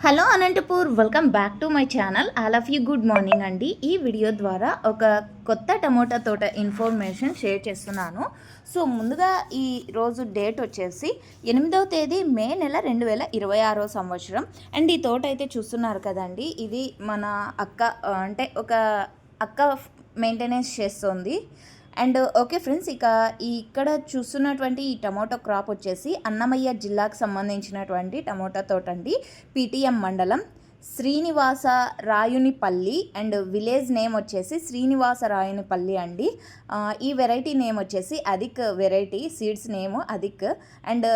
Hello Anantapur, welcome back to my channel. All of you good morning అండి. ఈ video ద్వారా ఒక కొత్త టమోటా తోట ఇన్ఫర్మేషన్ షేర్ చేస్తున్నాను. సో ముందుగా ఈ రోజు డేట్ వచ్చేసి 8వ తేదీ మే నెల 2026 సంవత్సరం. అండ్ ఈ తోట అయితే చూస్తున్నారు కదండి, ఇది మన అక్క అంటే ఒక అక్క మెయింటెనెన్స్ చేస్తుంది. అండ్ ఓకే ఫ్రెండ్స్, ఇక్కడ చూస్తున్నటువంటి ఈ టమోటో క్రాప్ వచ్చేసి అన్నమయ్య జిల్లాకు సంబంధించినటువంటి టమోటా తోట అండి. పిటిఎం మండలం Srinivasa Rayunipalli and village name వచ్చేసి శ్రీనివాస రాయునిపల్లి అండి. ఈ వెరైటీ నేమ్ వచ్చేసి Adhik variety, seeds name Adhik. And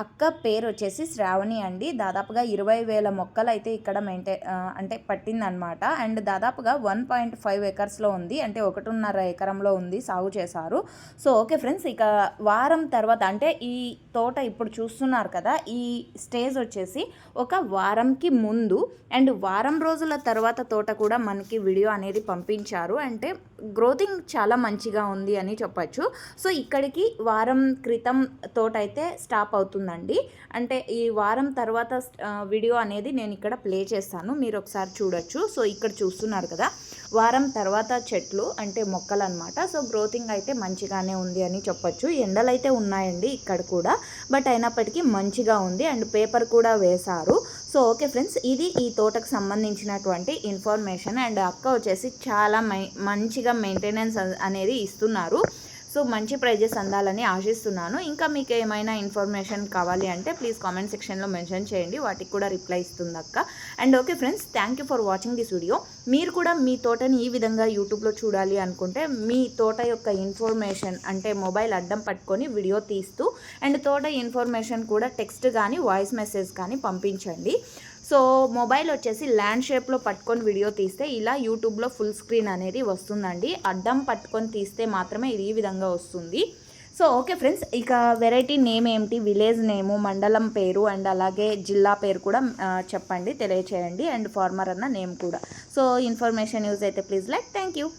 అక్క పేరు వచ్చేసి శ్రావణి అండి. దాదాపుగా 20,000 మొక్కలు అయితే ఇక్కడ అంటే పట్టిందనమాట. అండ్ దాదాపుగా 1.5 ఎకర్స్లో ఉంది, అంటే 1.5 ఎకరంలో ఉంది, సాగు చేశారు. సో ఓకే ఫ్రెండ్స్, వారం తర్వాత అంటే ఈ తోట ఇప్పుడు చూస్తున్నారు కదా, ఈ స్టేజ్ వచ్చేసి ఒక వారంకి ముందు అండ్ వారం రోజుల తర్వాత తోట కూడా మనకి వీడియో అనేది పంపించారు. అంటే గ్రోతింగ్ చాలా మంచిగా ఉంది అని చెప్పచ్చు. సో ఇక్కడికి వారం క్రితం తోట అయితే స్టాప్ అవుతుందండి. అంటే ఈ వారం తర్వాత వీడియో అనేది నేను ఇక్కడ ప్లే చేస్తాను, మీరు ఒకసారి చూడొచ్చు. సో ఇక్కడ చూస్తున్నారు కదా, వారం తర్వాత చెట్లు అంటే మొక్కలు అనమాట. సో గ్రోతింగ్ అయితే మంచిగానే ఉంది అని చెప్పొచ్చు. ఎండలు అయితే ఉన్నాయండి ఇక్కడ కూడా, బట్ అయినప్పటికీ మంచిగా ఉంది. అండ్ పేపర్ కూడా వేశారు. సో ఓకే ఫ్రెండ్స్, ఇది ఈ తోటకు సంబంధించినటువంటి ఇన్ఫర్మేషన్. అండ్ అక్క వచ్చేసి చాలా మంచిగా మెయింటెనెన్స్ అనేది ఇస్తున్నారు. సో మంచి ప్రైజెస్ అందాలని ఆశిస్తున్నాను. ఇంకా మీకు ఏమైనా ఇన్ఫర్మేషన్ కావాలి అంటే ప్లీజ్ కామెంట్ సెక్షన్లో మెన్షన్ చేయండి, వాటికి కూడా రిప్లై ఇస్తుంది అక్క. And okay friends, thank you for watching this video. మీరు కూడా మీ తోటని ఈ విధంగా యూట్యూబ్లో చూడాలి అనుకుంటే మీ తోట యొక్క ఇన్ఫర్మేషన్ అంటే మొబైల్ అడ్డం పట్టుకొని వీడియో తీస్తూ అండ్ తోట ఇన్ఫర్మేషన్ కూడా టెక్స్ట్ కానీ వాయిస్ మెసేజ్ కానీ పంపించండి. సో మొబైల్ వచ్చేసి ల్యాండ్ షేప్లో పట్టుకొని వీడియో తీస్తే ఇలా యూట్యూబ్లో ఫుల్ స్క్రీన్ అనేది వస్తుందండి. అడ్డం పట్టుకొని తీస్తే మాత్రమే ఇది ఈ విధంగా వస్తుంది. So okay friends, variety name ఏమిటి, విలేజ్ నేము, మండలం పేరు అండ్ అలాగే జిల్లా పేరు కూడా చెప్పండి, తెలియచేయండి. అండ్ ఫార్మర్ అన్న నేమ్ కూడా. సో ఇన్ఫర్మేషన్ యూజ్ అయితే ప్లీజ్ లైక్. Thank you.